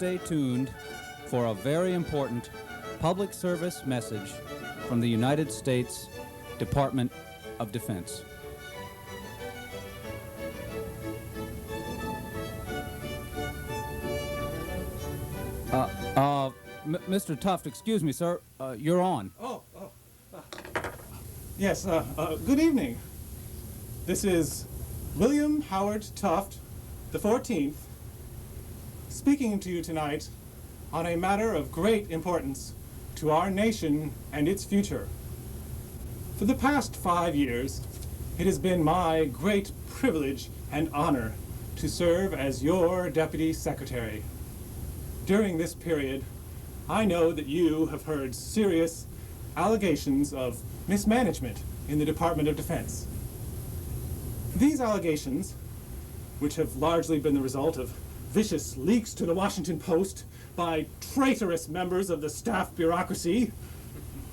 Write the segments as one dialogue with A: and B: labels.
A: stay tuned for a very important public service message from the United States Department of Defense. Mr. Tuft, excuse me, sir. You're on.
B: Yes, good evening. This is William Howard Tuft, the 14th, speaking to you tonight on a matter of great importance to our nation and its future. For the past 5 years, it has been my great privilege and honor to serve as your Deputy Secretary. During this period, I know that you have heard serious allegations of mismanagement in the Department of Defense. These allegations, which have largely been the result of vicious leaks to the Washington Post by traitorous members of the staff bureaucracy,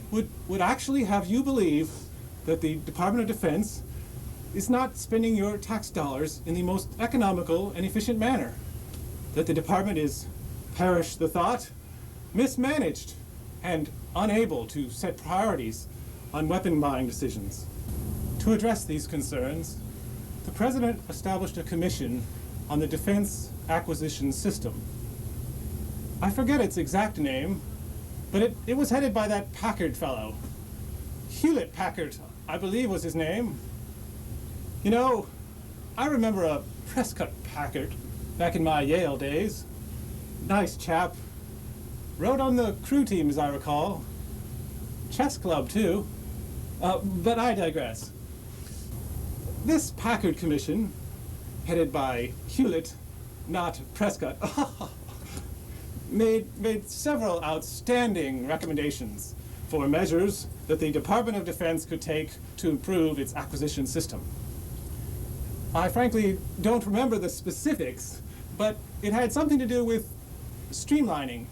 B: would actually have you believe that the Department of Defense is not spending your tax dollars in the most economical and efficient manner. That the department is, perish the thought, mismanaged and unable to set priorities on weapon buying decisions. To address these concerns, the President established a commission on the Defense Acquisition System. I forget its exact name, but it was headed by that Packard fellow. Hewlett Packard, I believe was his name. You know, I remember a Prescott Packard back in my Yale days. Nice chap. Rode on the crew team, as I recall. Chess club, too. But I digress. This Packard Commission, headed by Hewlett, not Prescott, made several outstanding recommendations for measures that the Department of Defense could take to improve its acquisition system. I frankly don't remember the specifics, but it had something to do with streamlining.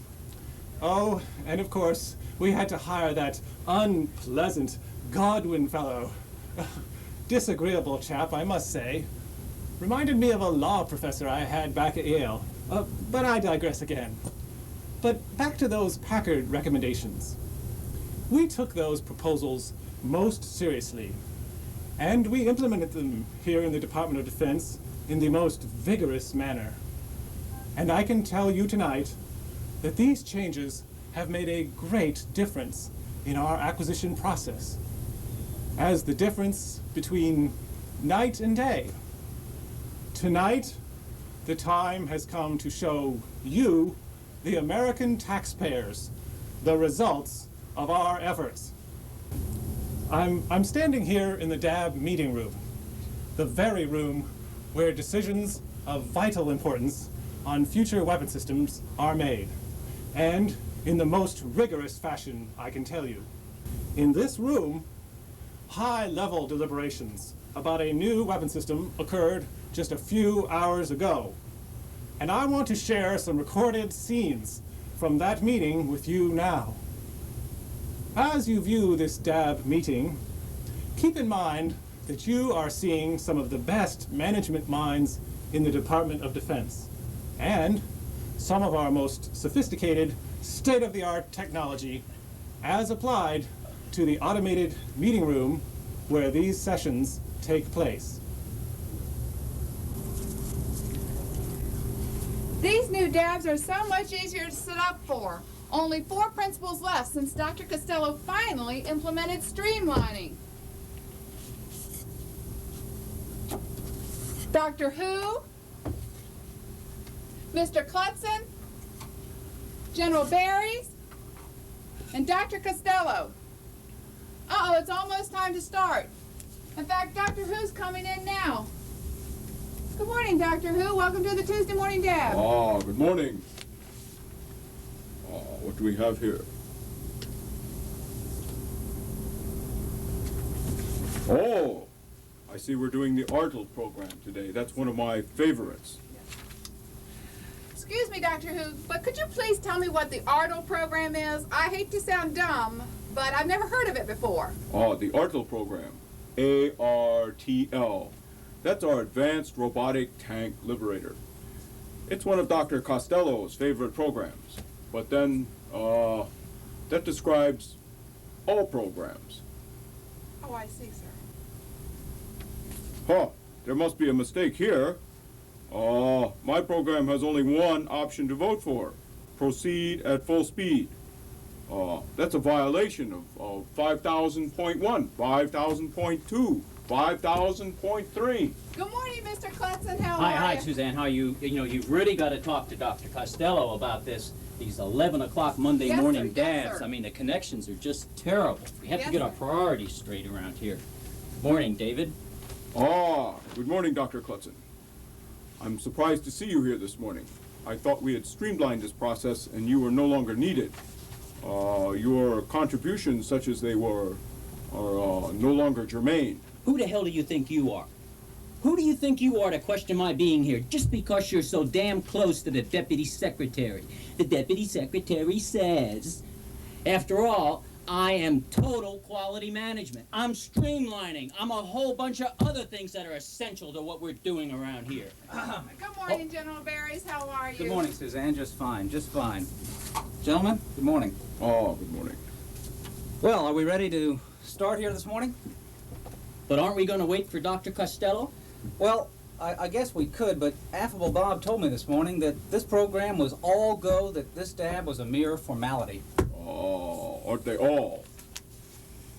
B: Oh, and of course, we had to hire that unpleasant Godwin fellow. Disagreeable chap, I must say. Reminded me of a law professor I had back at Yale. But I digress again. But back to those Packard recommendations. We took those proposals most seriously, and we implemented them here in the Department of Defense in the most vigorous manner. And I can tell you tonight that these changes have made a great difference in our acquisition process, as the difference between night and day. Tonight, the time has come to show you, the American taxpayers, the results of our efforts. I'm standing here in the DAB meeting room, the very room where decisions of vital importance on future weapon systems are made, and in the most rigorous fashion, I can tell you. In this room, high-level deliberations about a new weapon system occurred just a few hours ago. And I want to share some recorded scenes from that meeting with you now. As you view this DAB meeting, keep in mind that you are seeing some of the best management minds in the Department of Defense, and some of our most sophisticated, state-of-the-art technology as applied to the automated meeting room where these sessions take place.
C: These new dabs are so much easier to set up for. Only 4 principles left since Dr. Costello finally implemented streamlining. Dr. Who, Mr. Clutson, General Barrys, and Dr. Costello. Uh-oh, it's almost time to start. In fact, Dr. Who's coming in now. Good morning, Dr. Who. Welcome to the Tuesday Morning Dab.
D: Good morning. What do we have here? Oh, I see we're doing the ARTL program today. That's one of my favorites.
C: Excuse me, Dr. Who, but could you please tell me what the ARTL program is? I hate to sound dumb, but I've never heard of it before.
D: The ARTL program. ARTL. That's our Advanced Robotic Tank Liberator. It's one of Dr. Costello's favorite programs. But then, that describes all programs.
C: Oh, I see, sir.
D: Huh, there must be a mistake here. My program has only one option to vote for. Proceed at full speed. That's a violation of 5000.1, 5000.2, 5000.3.
C: Good morning, Mr. Clutson. How
E: Hi,
C: are
E: hi,
C: you?
E: Suzanne. How are you? You know, you've really got to talk to Dr. Costello about these 11 o'clock Monday
C: Yes,
E: morning
C: sir. Yes,
E: dabs.
C: sir.
E: I mean, the connections are just terrible. We have
C: Yes,
E: to get our
C: sir.
E: priorities straight around here. Morning, David.
D: Good morning, Dr. Clutson. I'm surprised to see you here this morning. I thought we had streamlined this process and you were no longer needed. Your contributions, such as they were, are no longer germane.
E: Who the hell do you think you are? Who do you think you are to question my being here just because you're so damn close to the deputy secretary? The deputy secretary says, after all, I am total quality management. I'm streamlining. I'm a whole bunch of other things that are essential to what we're doing around here.
C: Good morning, General Barrys. How are you?
A: Good morning, Suzanne. Just fine, just fine. Gentlemen, good morning.
D: Good morning.
A: Well, are we ready to start here this morning?
E: But aren't we going to wait for Dr. Costello?
A: Well, I guess we could, but Affable Bob told me this morning that this program was all go, that this dab was a mere formality.
D: Aren't they all?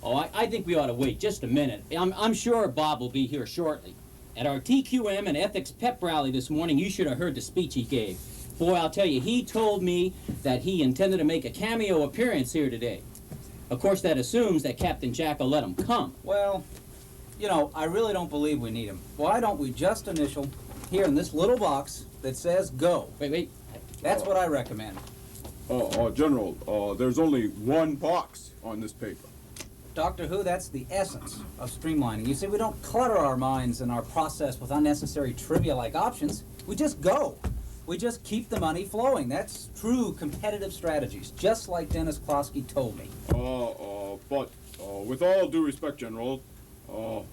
E: Oh, I think we ought to wait just a minute. I'm sure Bob will be here shortly. At our TQM and Ethics pep rally this morning, you should have heard the speech he gave. Boy, I'll tell you, he told me that he intended to make a cameo appearance here today. Of course, that assumes that Captain Jack will let him come.
A: Well, you know, I really don't believe we need him. Why don't we just initial here in this little box that says go?
E: Wait.
A: That's what I recommend.
D: General, there's only one box on this paper.
A: Doctor Who, that's the essence of streamlining. You see, we don't clutter our minds and our process with unnecessary trivia like options. We just go. We just keep the money flowing. That's true competitive strategies, just like Dennis Klosky told me.
D: But with all due respect, General,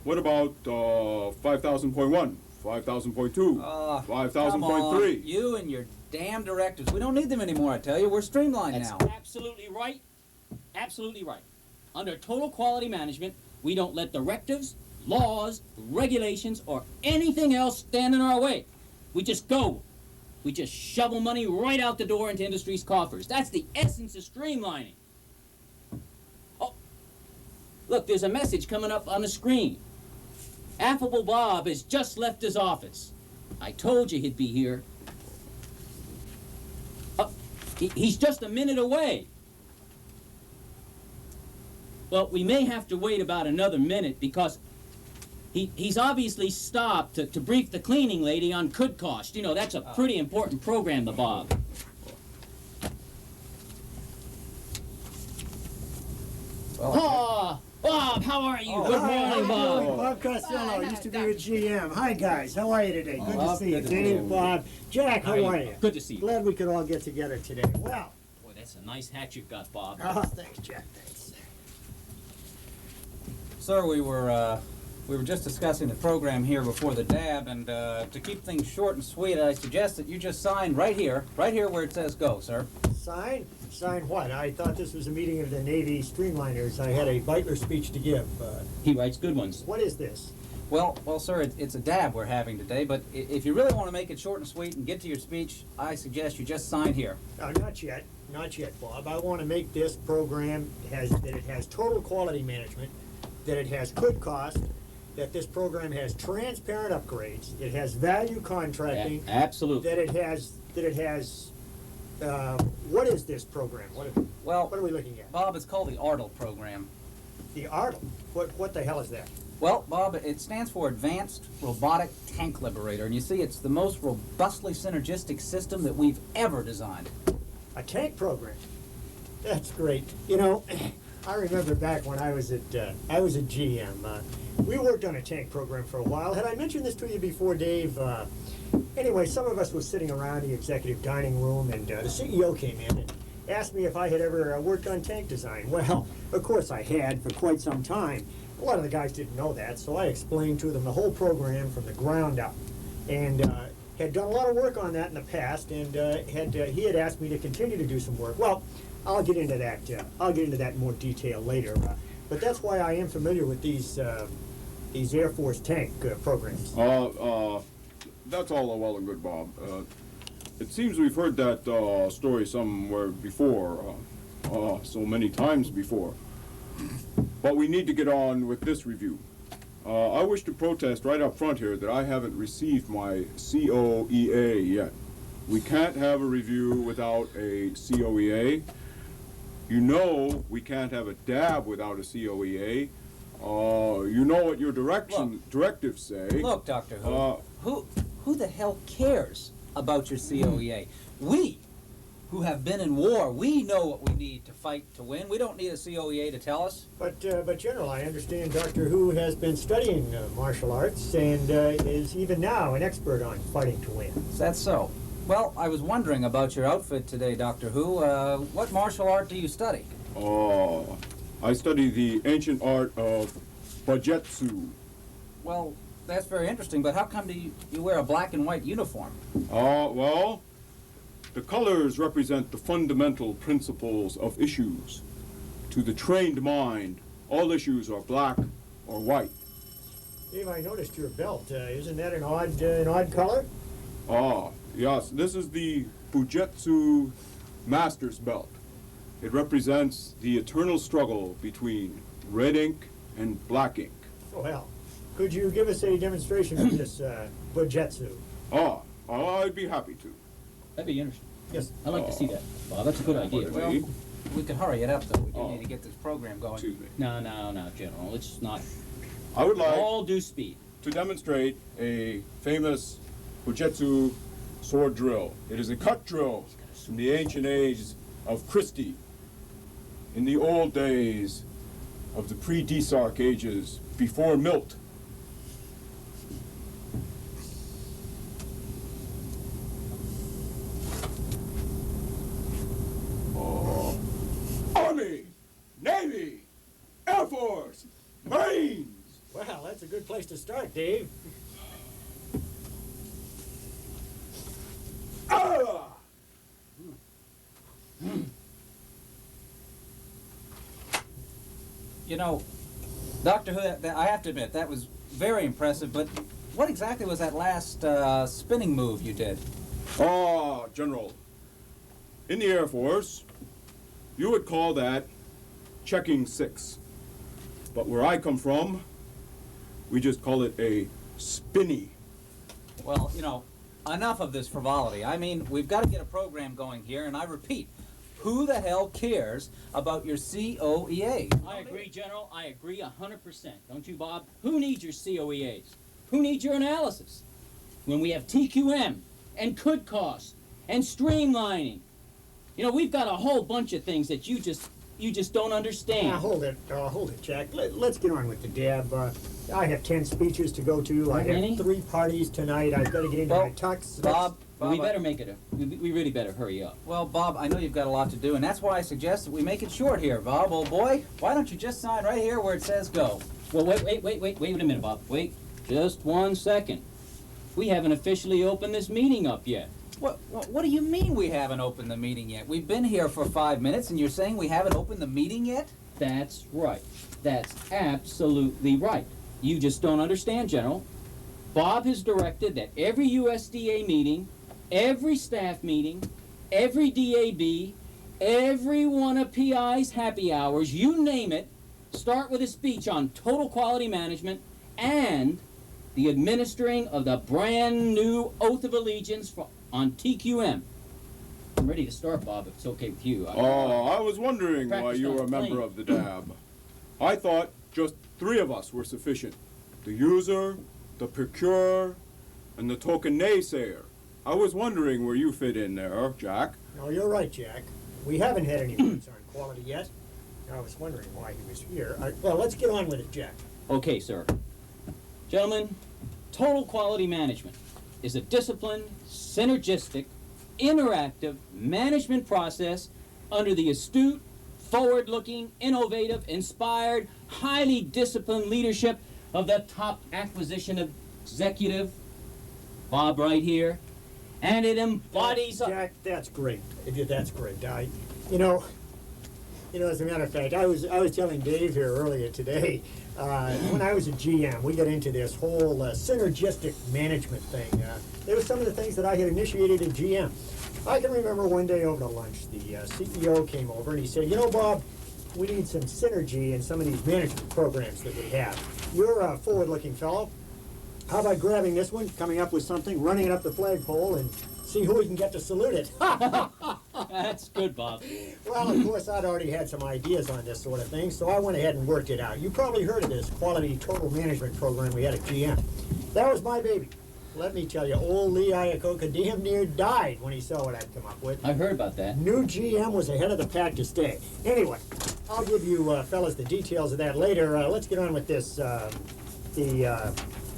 D: what about 5000.1, 5000.2,
A: Come on,
D: 5000.3?
A: you and your damn directives. We don't need them anymore, I tell you. We're streamlined
E: That's
A: now.
E: absolutely right. Absolutely right. Under total quality management, we don't let directives, laws, regulations, or anything else stand in our way. We just go. We just shovel money right out the door into industry's coffers. That's the essence of streamlining. Oh, look, there's a message coming up on the screen. Affable Bob has just left his office. I told you he'd be here. He's just a minute away. Well, we may have to wait about another minute because he's obviously stopped to brief the cleaning lady on could cost. You know, that's a pretty important program to Bob. Oh, Bob, how are you? Good morning, Bob.
F: Bob Costello,
C: Hi,
F: used to be
C: Dr.
F: with GM. Hi, guys. How are you today? Good to
A: Bob,
F: see you.
A: good to see you.
F: Dave, Bob, Jack, how are you?
E: Good to see you.
F: Glad we could all get together today. Well,
E: Boy, that's a nice hat you've got, Bob.
F: thanks, Jack. Thanks.
A: Sir, we were just discussing the program here before the dab, and to keep things short and sweet, I suggest that you just sign right here where it says go, sir.
F: Sign? Sign what? I thought this was a meeting of the Navy Streamliners. I had a Beitler speech to give.
E: He writes good ones.
F: What is this?
A: Well, sir, it's a dab we're having today, but if you really want to make it short and sweet and get to your speech, I suggest you just sign here.
F: Not yet. Not yet, Bob. I want to make this program that it has total quality management, that it has good cost, that this program has transparent upgrades, it has value contracting,
E: Absolutely.
F: that it has what is this program?
A: Well,
F: What are we looking at?
A: Bob, it's called the ARTL program.
F: The ARTL. What the hell is that?
A: Well, Bob, it stands for Advanced Robotic Tank Liberator, and you see, it's the most robustly synergistic system that we've ever designed.
F: A tank program. That's great. You know, I remember back when I was at GM. We worked on a tank program for a while. Had I mentioned this to you before, Dave? Anyway, some of us were sitting around the executive dining room, and the CEO came in and asked me if I had ever worked on tank design. Well, of course I had for quite some time. A lot of the guys didn't know that, so I explained to them the whole program from the ground up. And had done a lot of work on that in the past, and he had asked me to continue to do some work. Well, I'll get into that. I'll get into that in more detail later. But that's why I am familiar with these Air Force tank programs.
D: That's all well and good, Bob. It seems we've heard that story somewhere before, so many times before. But we need to get on with this review. I wish to protest right up front here that I haven't received my COEA yet. We can't have a review without a COEA. You know we can't have a DAB without a COEA. You know what your directives say.
A: Look, Dr. Who the hell cares about your COEA? We, who have been in war, we know what we need to fight to win. We don't need a COEA to tell us.
F: But General, I understand Doctor Who has been studying martial arts and is even now an expert on fighting to win.
A: Is that so? Well, I was wondering about your outfit today, Doctor Who. What martial art do you study?
D: I study the ancient art of bujutsu.
A: Well, that's very interesting, but how come you wear a black and white uniform?
D: Well, the colors represent the fundamental principles of issues. To the trained mind, all issues are black or white.
F: Dave, I noticed your belt. Isn't that an odd color?
D: Yes, this is the Bujutsu Master's Belt. It represents the eternal struggle between red ink and black ink.
F: Well, could you give us a demonstration of this Bujutsu?
D: I'd be happy to.
E: That'd be interesting.
F: Yes.
E: I'd like to see that, Bob. That's a good idea.
A: Well, we could hurry it up, though. We do need to get this program going.
D: Excuse me.
E: No, General. It's not.
D: I would like
E: All due speed.
D: to demonstrate a famous Bujutsu sword drill. It is a cut drill from the ancient age of Christie. In the old days of the pre-Desark ages, before Milt. Army, Navy, Air Force, Marines.
F: Well, that's a good place to start, Dave.
A: You know, Doctor Who, I have to admit, that was very impressive, but what exactly was that last spinning move you did?
D: General, in the Air Force, you would call that checking six. But where I come from, we just call it a spinny.
A: Well, you know, enough of this frivolity. I mean, we've got to get a program going here, and I repeat, who the hell cares about your COEA?
E: I agree, General. I agree 100%. Don't you, Bob? Who needs your COEAs? Who needs your analysis? When we have TQM and could cost and streamlining. You know, we've got a whole bunch of things that you just don't understand.
F: Hold it, Jack. Let's get on with the dab. I have 10 speeches to go to. I
E: Many?
F: have 3 parties tonight. I've got to get into my tux.
A: Bob,
E: we better make it we really better hurry up.
A: Well, Bob, I know you've got a lot to do, and that's why I suggest that we make it short here, Bob, old boy. Why don't you just sign right here where it says go?
E: Well, wait a minute, Bob. Wait, just 1 second. We haven't officially opened this meeting up yet.
A: What do you mean we haven't opened the meeting yet? We've been here for 5 minutes, and you're saying we haven't opened the meeting yet?
E: That's right. That's absolutely right. You just don't understand, General. Bob has directed that every USDA meeting, every staff meeting, every DAB, every one of PI's happy hours, you name it, start with a speech on total quality management and the administering of the brand new Oath of Allegiance on TQM. I'm ready to start, Bob, if it's okay with you.
D: I was wondering why
E: Practiced
D: you
E: on
D: were a
E: the
D: member
E: plane.
D: of the DAB. I thought just 3 of us were sufficient. The user, the procurer, and the token naysayer. I was wondering where you fit in there, Jack.
F: No, you're right, Jack. We haven't had any words on quality yet. I was wondering why he was here. Well, let's get on with it, Jack.
E: Okay, sir. Gentlemen, total quality management is a disciplined, synergistic, interactive management process under the astute, forward-looking, innovative, inspired, highly disciplined leadership of the top acquisition executive, Bob right here, and it embodies
F: Jack, that's great. That's great. You know, as a matter of fact, I was telling Dave here earlier today. When I was a GM, we got into this whole synergistic management thing. There were some of the things that I had initiated at GM. I can remember one day over to lunch, the CEO came over and he said, "You know, Bob, we need some synergy in some of these management programs that we have. You're a forward-looking fellow. How about grabbing this one, coming up with something, running it up the flagpole, and see who we can get to salute it?"
E: That's good, Bob.
F: Well, of course, I'd already had some ideas on this sort of thing, so I went ahead and worked it out. You probably heard of this quality total management program we had at GM. That was my baby. Let me tell you, old Lee Iacocca damn near died when he saw what I'd come up with.
E: I heard about that.
F: New GM was ahead of the pack to stay. Anyway, I'll give you fellas the details of that later. Let's get on with this, the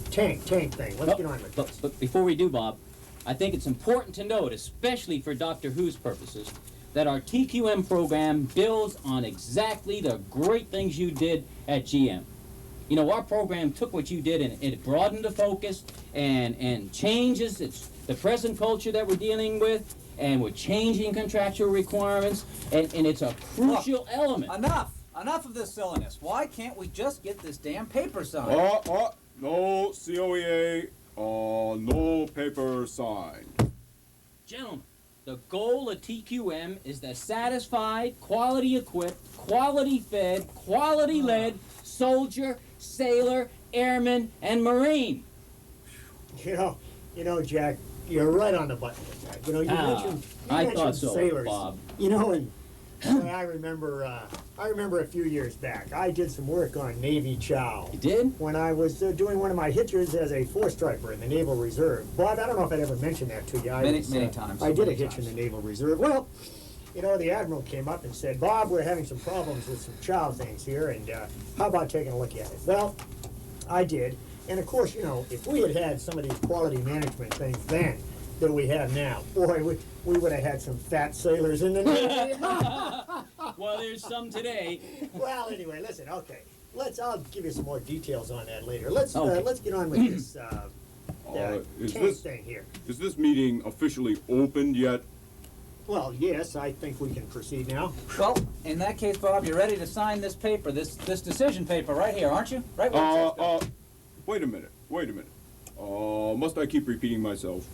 F: tank thing. Let's get on with this.
E: But before we do, Bob, I think it's important to note, especially for Doctor Who's purposes, that our TQM program builds on exactly the great things you did at GM. You know, our program took what you did and it broadened the focus and changes the present culture that we're dealing with, and we're changing contractual requirements, and it's a crucial element.
A: Enough of this silliness. Why can't we just get this damn paper signed?
D: No COEA, no paper signed.
E: Gentlemen, the goal of TQM is the satisfied, quality equipped, quality fed, quality led soldier, sailor, airman, and marine.
F: You know, Jack, you're right on the button with that. You know, you mentioned
E: thought so,
F: sailors.
E: Bob.
F: You know, and boy, I remember a few years back, I did some work on Navy Chow.
E: You did?
F: When I was doing one of my hitches as a four-striper in the Naval Reserve. Bob, I don't know if I'd ever mentioned that to you.
A: Many times.
F: I did a
A: Many
F: hitch
A: times.
F: in the Naval Reserve. Well, you know, the Admiral came up and said, "Bob, we're having some problems with some Chow things here, and how about taking a look at it?" Well, I did. And of course, you know, if we had had some of these quality management things then that we have now, boy, we would have had some fat sailors in the Navy.
E: Well, there's some today.
F: Well, anyway, listen, okay. I'll give you some more details on that later. Let's get on with this
D: Is
F: tank
D: this
F: thing here.
D: is this meeting officially opened yet?
F: Well, yes, I think we can proceed now.
A: Well, in that case, Bob, you're ready to sign this paper, this decision paper right here, aren't you? Right where it says go.
D: Wait a minute. Must I keep repeating myself?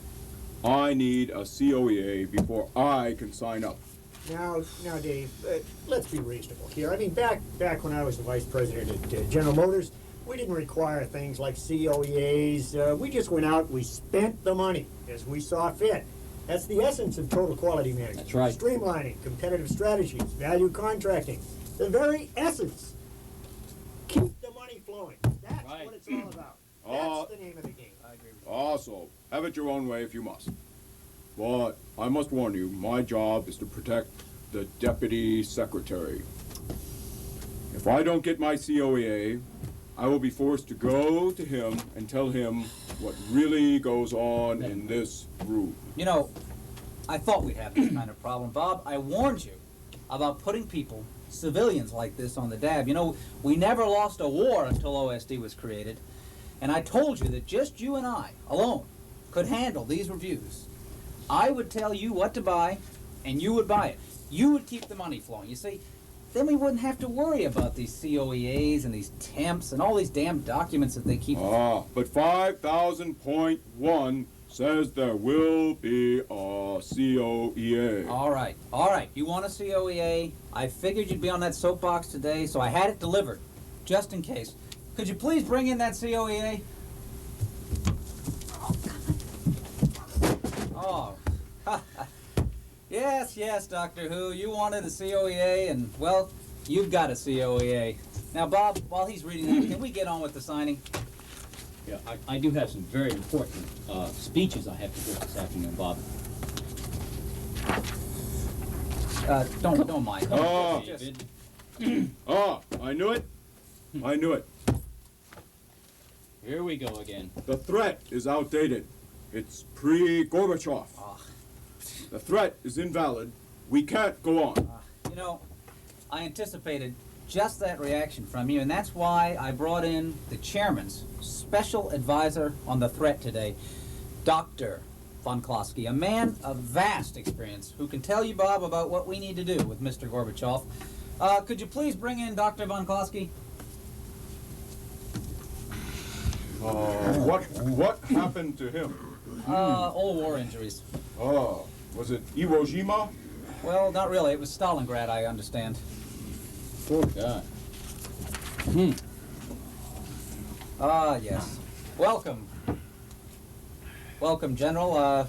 D: I need a COEA before I can sign up.
F: Now, Dave, let's be reasonable here. I mean, back when I was the vice president at General Motors, we didn't require things like COEAs. We just went out, we spent the money as we saw fit. That's the essence of total quality management.
E: That's right.
F: Streamlining, competitive strategies, value contracting. The very essence. Keep the money flowing. That's
E: Right.
F: what it's all about. That's the name of the game. I agree with you.
D: So, have it your own way if you must. But I must warn you, my job is to protect the deputy secretary. If I don't get my COEA, I will be forced to go to him and tell him what really goes on in this room.
A: You know, I thought we'd have this kind of problem, Bob. I warned you about putting people, civilians like this, on the dab. You know, we never lost a war until OSD was created. And I told you that just you and I, alone, could handle these reviews. I would tell you what to buy, and you would buy it. You would keep the money flowing. You see, then we wouldn't have to worry about these COEAs and these temps and all these damn documents that they keep.
D: But 5000.1 says there will be a COEA.
A: All right. You want a COEA? I figured you'd be on that soapbox today, so I had it delivered, just in case. Could you please bring in that COEA? Oh, yes, Doctor Who. You wanted a COEA, and, well, you've got a COEA. Now, Bob, while he's reading that, can we get on with the signing?
E: Yeah, I do have some very important speeches I have to give this afternoon, Bob.
A: Don't mind.
E: David.
D: I knew it.
E: Here we go again.
D: The threat is outdated. It's pre-Gorbachev. The threat is invalid. We can't go on.
A: You know, I anticipated just that reaction from you, and that's why I brought in the chairman's special advisor on the threat today, Dr. von Klosky, a man of vast experience who can tell you, Bob, about what we need to do with Mr. Gorbachev. Could you please bring in Dr. von Klosky?
D: What happened to him?
A: Old war injuries.
D: Was it Iwo Jima?
A: Well, not really. It was Stalingrad, I understand.
E: Poor guy.
A: Yes. Welcome. Welcome, General.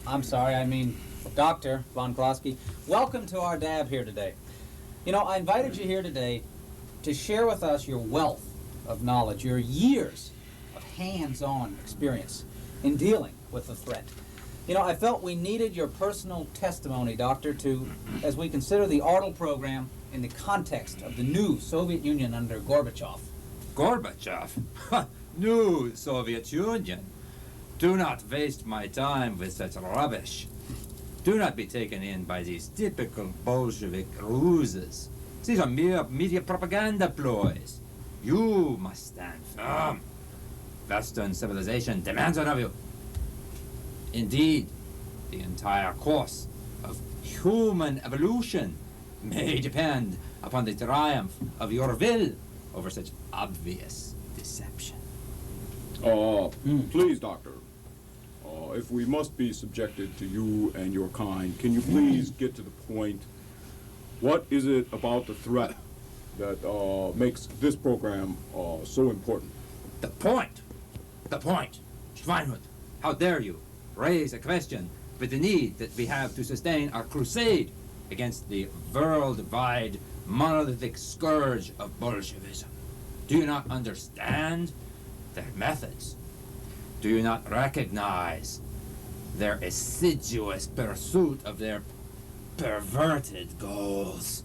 A: I'm sorry, I mean Dr. von Klosky. Welcome to our dab here today. You know, I invited you here today to share with us your wealth of knowledge, your years of hands-on experience in dealing with the threat. You know, I felt we needed your personal testimony, Doctor, as we consider the ARTL program in the context of the new Soviet Union under Gorbachev.
G: Gorbachev? New Soviet Union. Do not waste my time with such rubbish. Do not be taken in by these typical Bolshevik ruses. These are mere media propaganda ploys. You must stand firm. Western civilization demands it of you. Indeed, the entire course of human evolution may depend upon the triumph of your will over such obvious deception.
D: Please, Doctor. If we must be subjected to you and your kind, can you please get to the point? What is it about the threat that makes this program so important?
G: The point! Schweinhund, how dare you raise a question with the need that we have to sustain our crusade against the worldwide monolithic scourge of Bolshevism? Do you not understand their methods? Do you not recognize their assiduous pursuit of their perverted goals?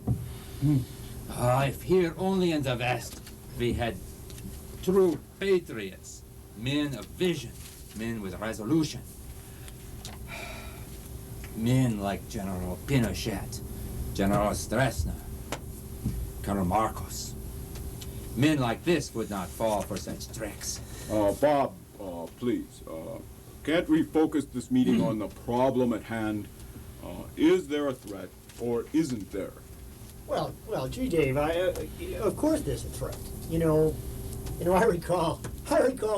G: If here only in the West we had true patriots, men of vision, men with resolution, men like General Pinochet, General Stroessner, Colonel Marcos. Men like this would not fall for such tricks.
D: Bob, please, can't we focus this meeting on the problem at hand? Is there a threat or isn't there?
F: Well, gee, Dave, of course there's a threat. You know, I recall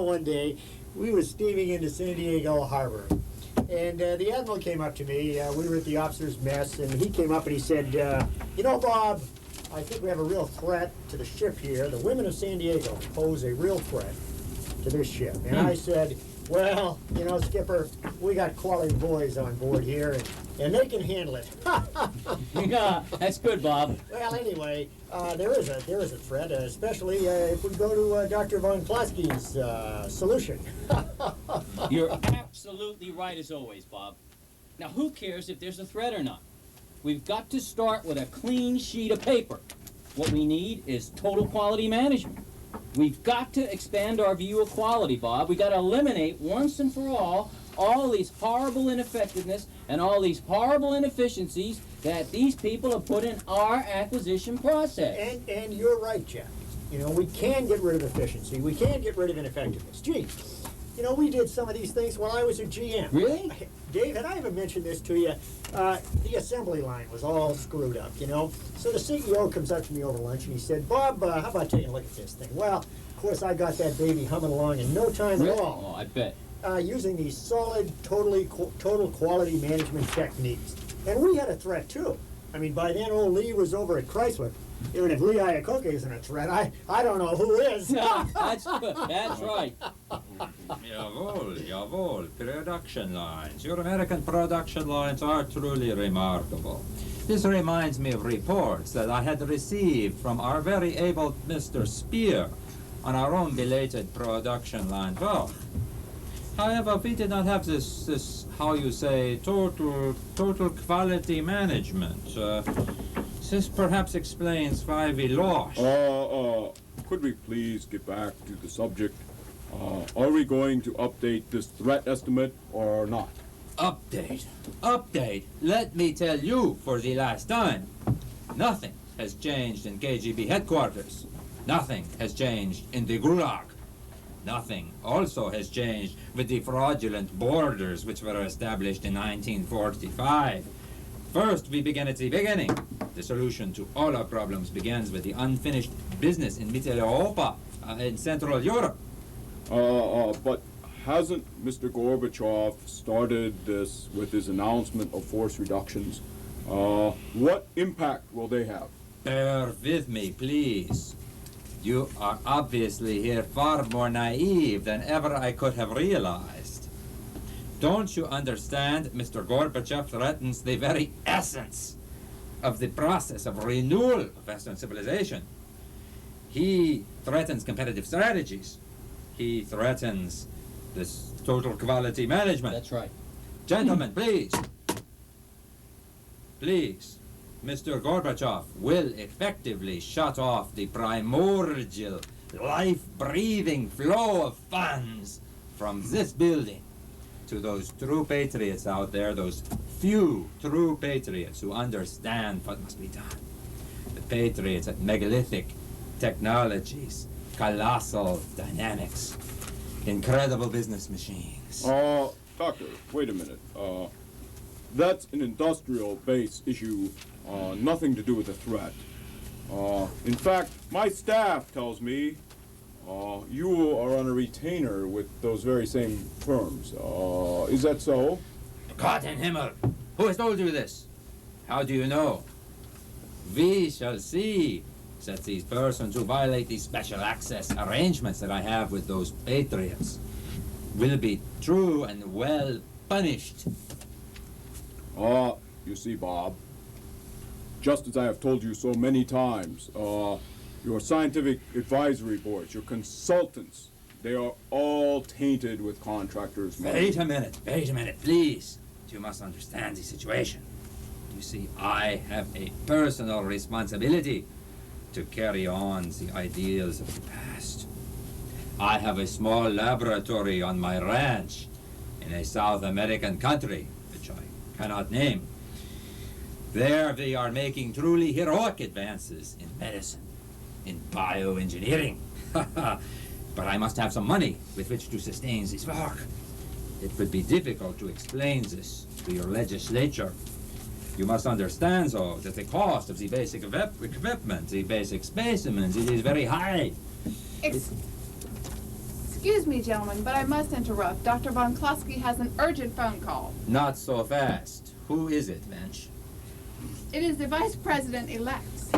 F: one day we were steaming into San Diego Harbor, and the Admiral came up to me. We were at the officers' mess, and he came up and he said, you know, Bob, I think we have a real threat to the ship here. The women of San Diego pose a real threat to this ship. And I said, well, you know, Skipper, we got quality boys on board here, and they can handle it.
E: Yeah, that's good, Bob.
F: Well, anyway, there is a threat, especially if we go to Dr. von Klosky's solution.
E: You're absolutely right as always, Bob. Now, who cares if there's a threat or not? We've got to start with a clean sheet of paper. What we need is total quality management. We've got to expand our view of quality, Bob. We've got to eliminate once and for all these horrible ineffectiveness and all these horrible inefficiencies that these people have put in our acquisition process.
F: And you're right, Jeff. You know, we can get rid of efficiency. We can get rid of ineffectiveness. Gee, you know, we did some of these things when I was a GM.
E: Really?
F: Dave, had I ever mentioned this to you? The assembly line was all screwed up, you know? So the CEO comes up to me over lunch and he said, Bob, how about taking a look at this thing? Well, of course, I got that baby humming along in no time at all.
E: Oh, I bet.
F: Using these solid, total quality management techniques. And we had a threat, too. I mean, by then, old Lee was over at Chrysler. Even if Lee Iacocca isn't a threat, I don't know who is.
E: That's good. That's right.
G: Jawohl. Production lines. Your American production lines are truly remarkable. This reminds me of reports that I had received from our very able Mr. Spear on our own belated production line. Well, however, we did not have this how you say, total quality management. This perhaps explains why we lost.
D: Could we please get back to the subject? Are we going to update this threat estimate or not?
G: Update. Let me tell you for the last time. Nothing has changed in KGB headquarters. Nothing has changed in the Gulag. Nothing also has changed with the fraudulent borders which were established in 1945. First, we begin at the beginning. The solution to all our problems begins with the unfinished business in Mitteleuropa, in Central Europe.
D: But hasn't Mr. Gorbachev started this with his announcement of force reductions? What impact will they have?
G: Bear with me, please. You are obviously here far more naive than ever I could have realized. Don't you understand? Mr. Gorbachev threatens the very essence of the process of renewal of Western civilization. He threatens competitive strategies. He threatens this total quality management.
E: That's right.
G: Gentlemen, please. Please. Mr. Gorbachev will effectively shut off the primordial, life-breathing flow of funds from this building to those true patriots out there, those few true patriots who understand what must be done. The patriots at megalithic technologies, colossal dynamics, incredible business machines.
D: Doctor, wait a minute. That's an industrial base issue, nothing to do with the threat. In fact, my staff tells me you are on a retainer with those very same firms. Is that so?
G: Gott in Himmel! Who has told you this? How do you know? We shall see, said these persons who violate these special access arrangements that I have with those patriots will be true and well punished.
D: You see, Bob, just as I have told you so many times, your scientific advisory boards, your consultants, they are all tainted with contractors' money.
G: Wait a minute, please. You must understand the situation. You see, I have a personal responsibility to carry on the ideals of the past. I have a small laboratory on my ranch in a South American country, which I cannot name. There they are making truly heroic advances in medicine, in bioengineering. But I must have some money with which to sustain this work. It would be difficult to explain this to your legislature. You must understand, though, that the cost of the basic equipment, the basic specimens, it is very high.
C: Excuse me, gentlemen, but I must interrupt. Dr. von Klossky has an urgent phone call.
G: Not so fast. Who is it, Mensch?
C: It is the Vice President-elect.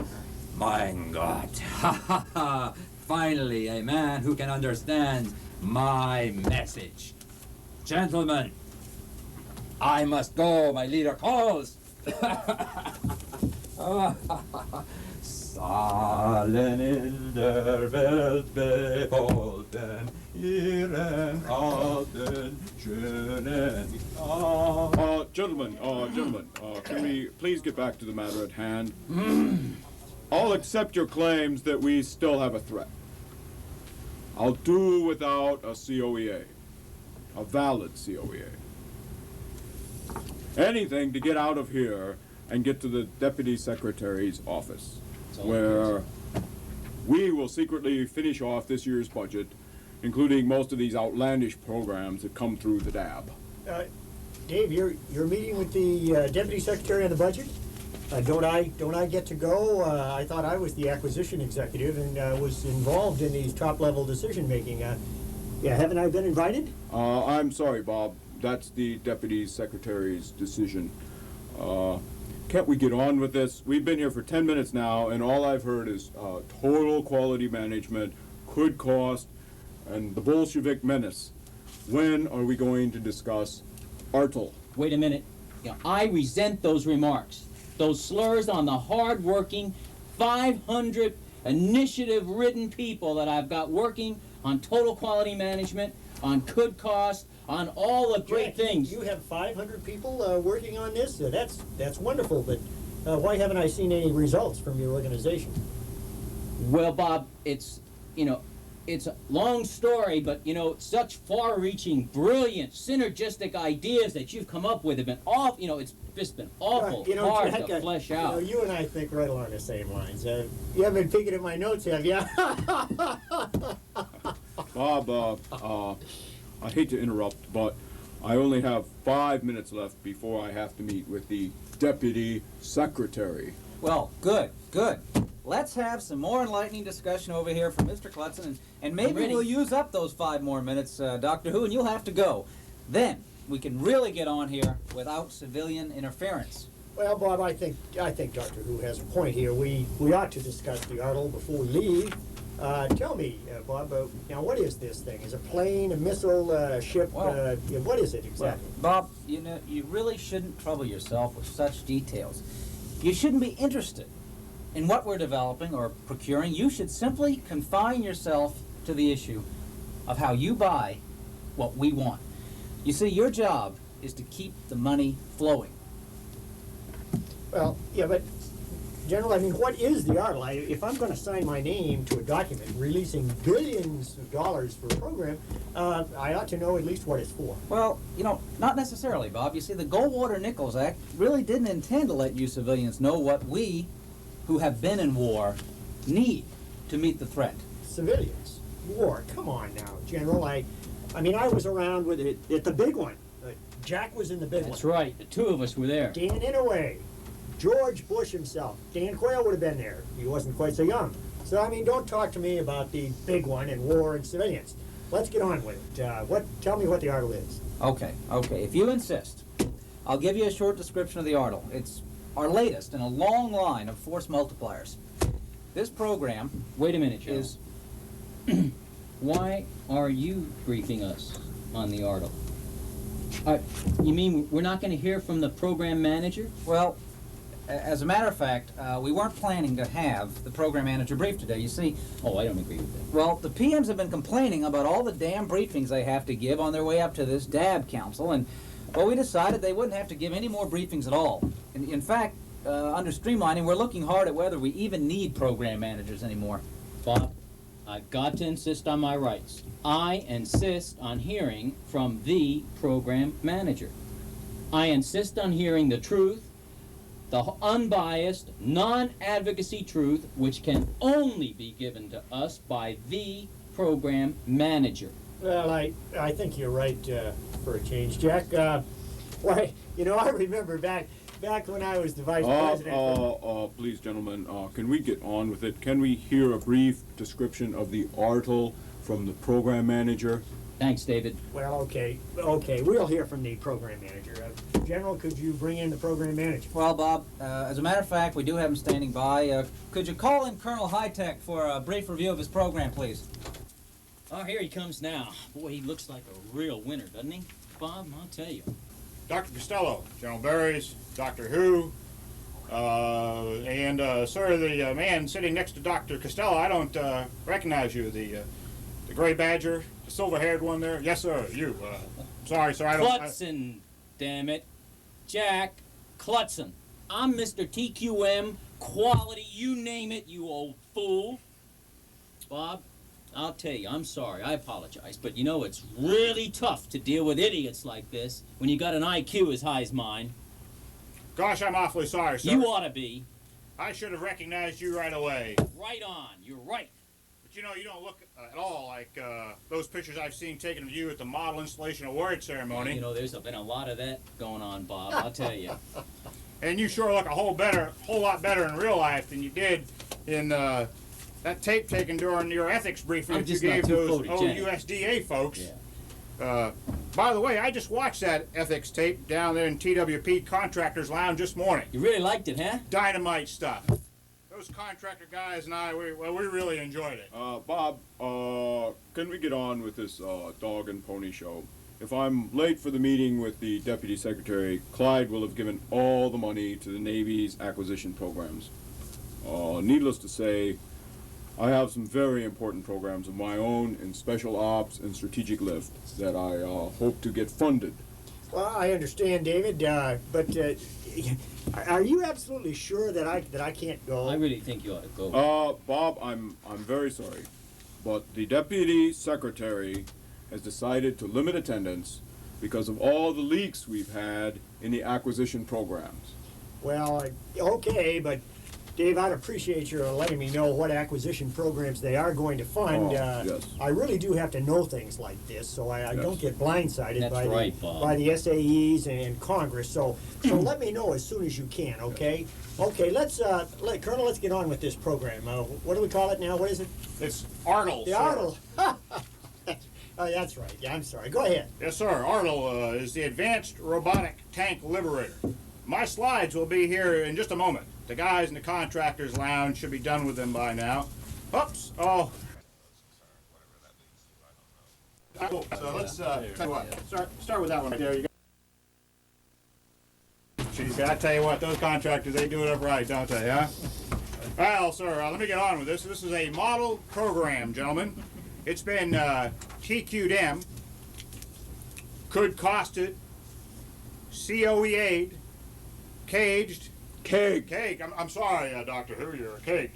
G: Mein Gott. Ha ha ha. Finally, a man who can understand my message. Gentlemen, I must go. My leader calls. Zahlen in der Welt beholden, ihren alten, schönen
D: Gentlemen, can we please get back to the matter at hand? I'll accept your claims that we still have a threat. I'll do without a COEA, a valid COEA. Anything to get out of here and get to the Deputy Secretary's office, where we will secretly finish off this year's budget, including most of these outlandish programs that come through the DAB.
F: Dave, you're meeting with the Deputy Secretary on the budget? Don't I get to go? I thought I was the acquisition executive and was involved in these top-level decision-making. Yeah, haven't I been invited?
D: I'm sorry, Bob. That's the Deputy Secretary's decision. Can't we get on with this? We've been here for 10 minutes now, and all I've heard is total quality management, could cost, and the Bolshevik menace. When are we going to discuss Artel?
E: Wait a minute. You know, I resent those remarks. Those slurs on the hard-working, 500 initiative-ridden people that I've got working on total quality management, on could cost, on all the great things.
F: You have 500 people working on this? That's wonderful, but why haven't I seen any results from your organization?
E: Well, Bob, it's a long story, but, such far-reaching, brilliant, synergistic ideas that you've come up with have been it's just been awful hard
F: Jack,
E: to flesh out.
F: You and I think right along the same lines. You haven't been picking at my notes, have you?
D: Bob, I hate to interrupt, but I only have 5 minutes left before I have to meet with the Deputy Secretary.
A: Well, good, good. Let's have some more enlightening discussion over here from Mr. Clutson, and maybe
E: ready.
A: we'll use up those 5 more minutes, Doctor Who, and you'll have to go. Then we can really get on here without civilian interference.
F: Well, Bob, I think Doctor Who has a point here. We ought to discuss the Artle before we leave. Tell me, Bob, now what is this thing? Is it a plane, a missile, ship?
A: Well,
F: yeah, what is it exactly?
A: Bob, you know, you really shouldn't trouble yourself with such details. You shouldn't be interested in what we're developing or procuring. You should simply confine yourself to the issue of how you buy what we want. You see, your job is to keep the money flowing.
F: Well, yeah, but General, I mean, what is the Artle? If I'm going to sign my name to a document releasing billions of dollars for a program, I ought to know at least what it's for.
A: Well, you know, not necessarily, Bob. You see, the Goldwater-Nichols Act really didn't intend to let you civilians know what we, who have been in war, need to meet the threat.
F: Civilians? War? Come on now, General. I mean, I was around with it at the big one. Jack was in the big
E: That's
F: one.
E: right. The two of us were there.
F: Dan Inouye, George Bush himself. Dan Quayle would have been there. He wasn't quite so young. So, I mean, don't talk to me about the big one and war and civilians. Let's get on with it. Tell me what the Artle is.
A: Okay, if you insist, I'll give you a short description of the Artle. It's our latest in a long line of force multipliers. This program
E: Wait a minute, Joe.
A: is...
E: Why are you briefing us on the Artle? You mean we're not going to hear from the program manager?
A: Well, as a matter of fact, we weren't planning to have the program manager brief today. You see,
E: Oh, I don't agree with that.
A: well, the PMs have been complaining about all the damn briefings they have to give on their way up to this DAB council, and, well, we decided they wouldn't have to give any more briefings at all. In fact, under streamlining, we're looking hard at whether we even need program managers anymore.
E: Bob, I've got to insist on my rights. I insist on hearing from the program manager. I insist on hearing the truth, the unbiased, non-advocacy truth, which can only be given to us by the program manager.
F: Well, I think you're right for a change, Jack. Why, you know, I remember back when I was the vice president.
D: Please, gentlemen, can we get on with it? Can we hear a brief description of the Artle from the program manager?
E: Thanks, David.
F: Well, okay, we'll hear from the program manager. General, could you bring in the program manager?
A: Well, Bob, as a matter of fact, we do have him standing by. Could you call in Colonel High-Tech for a brief review of his program, please?
E: Oh, here he comes now. Boy, he looks like a real winner, doesn't he? Bob, I'll tell you.
H: Dr. Costello, General Barrys, Doctor Who, and sir, the man sitting next to Dr. Costello, I don't recognize you. The gray badger, the silver-haired one there. Yes, sir, you. Sorry, sir, I don't.
E: Clutson, damn it. Jack Clutson. I'm Mr. TQM, quality, you name it, you old fool. Bob, I'll tell you, I'm sorry, I apologize, but you know it's really tough to deal with idiots like this when you got an IQ as high as mine.
H: Gosh, I'm awfully sorry, sir.
E: You ought to be.
H: I should have recognized you right away.
E: Right on, you're right.
H: But you know, you don't look at all like those pictures I've seen taken of you at the model installation award ceremony.
E: You know, there's been a lot of that going on, Bob, I'll tell you.
H: And you sure look a whole lot better in real life than you did in that tape taken during your ethics briefing
E: I'm
H: that you
E: just not
H: gave
E: too
H: those
E: photogenic.
H: USDA folks.
E: Yeah.
H: By the way, I just watched that ethics tape down there in TWP Contractors Lounge this morning.
E: You really liked it, huh?
H: Dynamite stuff. Those contractor guys and I, we really enjoyed it.
D: Bob, can we get on with this dog and pony show? If I'm late for the meeting with the Deputy Secretary, Clyde will have given all the money to the Navy's acquisition programs. Needless to say, I have some very important programs of my own in special ops and strategic lift that I hope to get funded.
F: Well, I understand, David, but are you absolutely sure that I can't go?
E: I really think you ought to go.
D: Bob, I'm very sorry, but the Deputy Secretary has decided to limit attendance because of all the leaks we've had in the acquisition programs.
F: Well, okay, but Dave, I'd appreciate your letting me know what acquisition programs they are going to fund.
D: Oh, yes.
F: I really do have to know things like this, so I
D: Yes.
F: don't get blindsided
E: That's
F: by,
E: right, Bob.
F: by the SAEs and Congress. So let me know as soon as you can, okay? Okay, Colonel, let's get on with this program. What do we call it now? What is it?
H: It's Arnold.
F: The
H: sir.
F: Arnold. Oh, that's right. Yeah, I'm sorry. Go ahead.
H: Yes, sir. Arnold is the Advanced Robotic Tank Liberator. My slides will be here in just a moment. The guys in the contractors lounge should be done with them by now. Oops. Oh. So let's tell you what. Start with that one right there. You got. I tell you what, those contractors, they do it up right, don't they? Huh? Well, sir, let me get on with this. This is a model program, gentlemen. It's been TQ'd. Could cost it. COEA'd. Caged. Cake. I'm sorry, Doctor Who, you're a cake.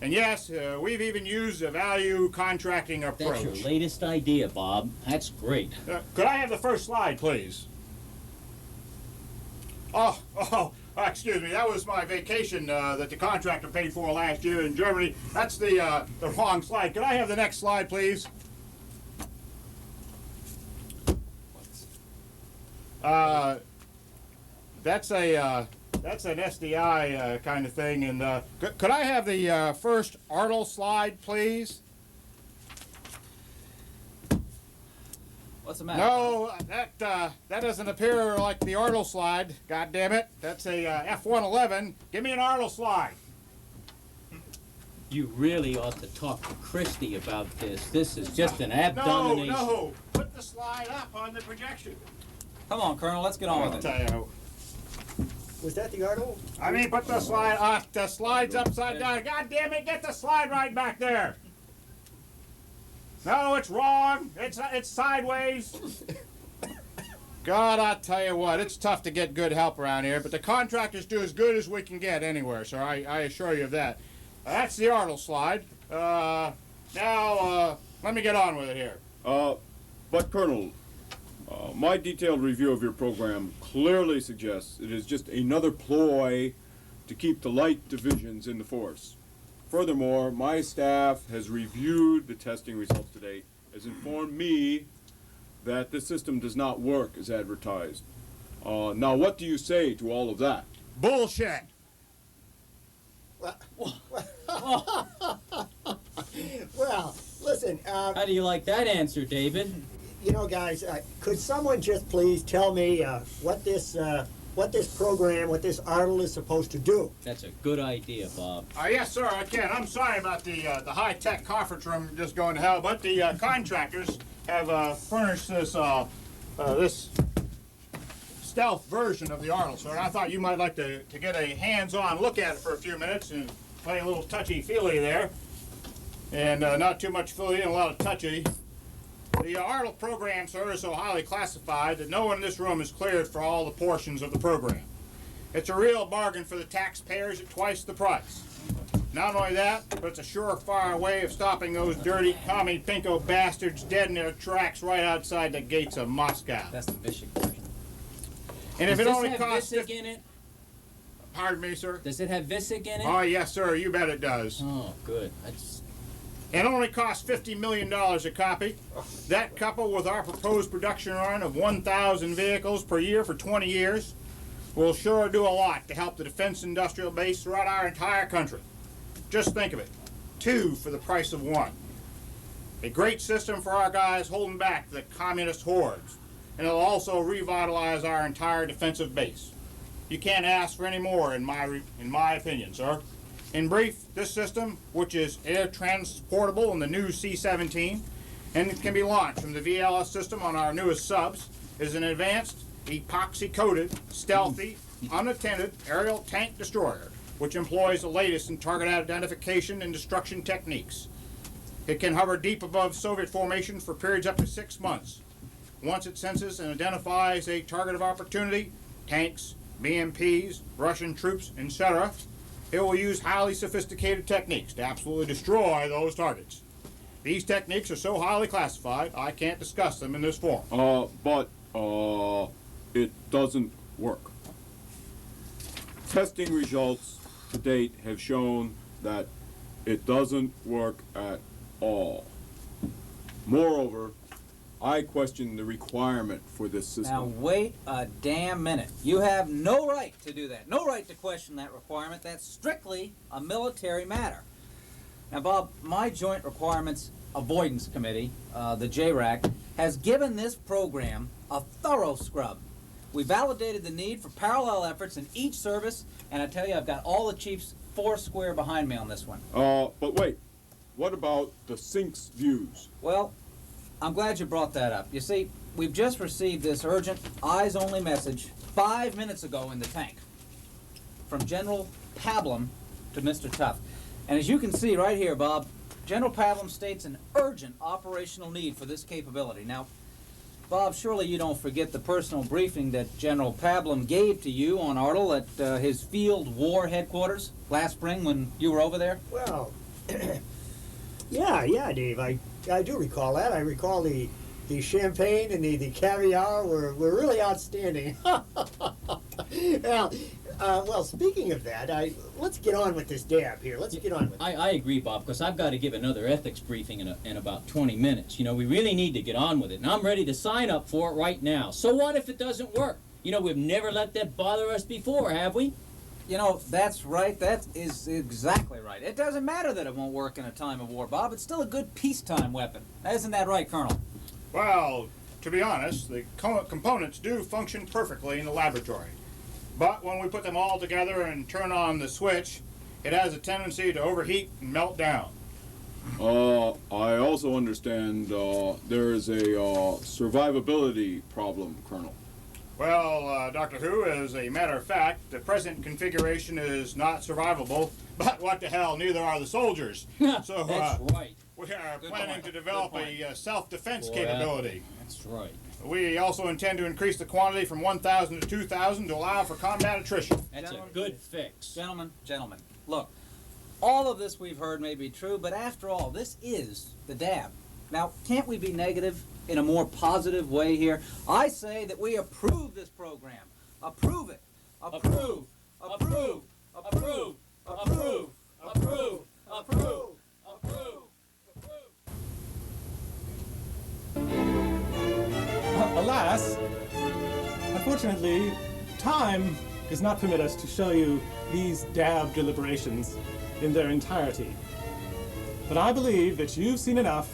H: And yes, we've even used a value contracting approach.
E: That's your latest idea, Bob. That's great.
H: Could I have the first slide, please? Oh, excuse me. That was my vacation that the contractor paid for last year in Germany. That's the wrong slide. Could I have the next slide, please? That's an SDI kind of thing. And could I have the first Arnold slide, please?
A: What's the matter?
H: No, that doesn't appear like the Arnold slide. God damn it! That's a F-111. Give me an Arnold slide.
E: You really ought to talk to Christie about this. This is just an abdomination.
H: No. Put the slide up on the projection.
A: Come on, Colonel, let's get on with it.
H: Tell you.
F: Was that the Arnold?
H: I mean, put the slide. The slide's upside down. God damn it! Get the slide right back there. No, it's wrong. It's sideways. God, I tell you what, it's tough to get good help around here, but the contractors do as good as we can get anywhere, sir. I assure you of that. That's the Arnold slide. Now, let me get on with it here.
D: But Colonel, my detailed review of your program clearly suggests it is just another ploy to keep the light divisions in the force. Furthermore, my staff has reviewed the testing results to date, has informed me that the system does not work as advertised. Now, what do you say to all of that?
H: Bullshit.
F: Well, listen,
E: How do you like that answer, David?
F: you know, guys, could someone just please tell me what this program, what this Arnold is supposed to do?
E: That's a good idea, Bob.
H: Yes, sir, I can. I'm sorry about the high-tech conference room just going to hell, but the contractors have furnished this this stealth version of the Arnold, sir. And I thought you might like to get a hands-on look at it for a few minutes and play a little touchy-feely there. And not too much feely and a lot of touchy. The Arnold program, sir, is so highly classified that no one in this room is cleared for all the portions of the program. It's a real bargain for the taxpayers at twice the price. Not only that, but it's a surefire way of stopping those dirty commie pinko bastards dead in their tracks right outside the gates of Moscow.
A: That's the Vishik version.
H: And if
E: Does
H: it
E: this
H: only
E: have
H: costs...
E: Visic in it?
H: Pardon me, sir?
E: Does it have Visic in it?
H: Oh, yes, sir. You bet it does.
E: Oh, good. That's
H: It only costs $50 million a copy. That, coupled with our proposed production run of 1,000 vehicles per year for 20 years, will sure do a lot to help the defense industrial base throughout our entire country. Just think of it. 2 for the price of 1. A great system for our guys holding back the communist hordes. And it'll also revitalize our entire defensive base. You can't ask for any more, in my opinion, sir. In brief, this system, which is air transportable in the new C-17, and it can be launched from the VLS system on our newest subs, is an advanced, epoxy-coated, stealthy, unattended aerial tank destroyer, which employs the latest in target identification and destruction techniques. It can hover deep above Soviet formations for periods up to 6 months. Once it senses and identifies a target of opportunity, tanks, BMPs, Russian troops, etc., it will use highly sophisticated techniques to absolutely destroy those targets. These techniques are so highly classified, I can't discuss them in this forum.
D: But it doesn't work. Testing results to date have shown that it doesn't work at all. Moreover, I question the requirement for this system.
A: Now wait a damn minute. You have no right to do that. No right to question that requirement. That's strictly a military matter. Now, Bob, my Joint Requirements Avoidance Committee, the JRAC, has given this program a thorough scrub. We validated the need for parallel efforts in each service, and I tell you, I've got all the chiefs four square behind me on this one.
D: But wait, what about the sync's views?
A: Well, I'm glad you brought that up. You see, we've just received this urgent, eyes-only message 5 minutes ago in the tank from General Pablum to Mr. Tuff. And as you can see right here, Bob, General Pablum states an urgent operational need for this capability. Now, Bob, surely you don't forget the personal briefing that General Pablum gave to you on Artel at his field war headquarters last spring when you were over there?
F: Well, yeah, Dave. I do recall that. I recall the champagne and the caviar were really outstanding. Well, speaking of that, let's get on with this dab here. Let's get on with it.
E: I agree, Bob, because I've got to give another ethics briefing in about 20 minutes. You know, we really need to get on with it, and I'm ready to sign up for it right now. So what if it doesn't work? You know, we've never let that bother us before, have we?
A: You know, that's right. That is exactly right. It doesn't matter that it won't work in a time of war, Bob. It's still a good peacetime weapon. Isn't that right, Colonel?
H: Well, to be honest, the components do function perfectly in the laboratory. But when we put them all together and turn on the switch, it has a tendency to overheat and melt down.
D: I also understand there is a survivability problem, Colonel.
H: Well, Dr. Who, as a matter of fact, the present configuration is not survivable, but what the hell, neither are the soldiers. So,
E: That's right.
H: we are
A: Good
H: planning
A: point.
H: to develop
A: Good point.
H: a self-defense
E: Boy,
H: capability.
E: That's right.
H: We also intend to increase the quantity from 1,000 to 2,000 to allow for combat attrition.
E: That's a good fix.
A: Gentlemen, look, all of this we've heard may be true, but after all, this is the dab. Now, can't we be negative in a more positive way here? I say that we approve this program. Approve it. Approve. Approve. Approve. Approve. Approve. Approve. Approve.
B: Alas, unfortunately, time does not permit us to show you these dab deliberations in their entirety. But I believe that you've seen enough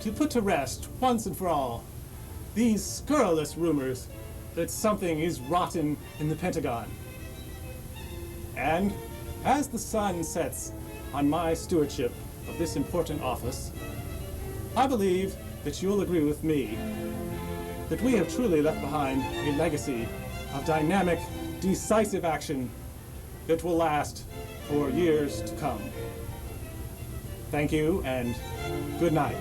B: to put to rest once and for all these scurrilous rumors that something is rotten in the Pentagon. And as the sun sets on my stewardship of this important office, I believe that you'll agree with me that we have truly left behind a legacy of dynamic, decisive action that will last for years to come. Thank you, and good night.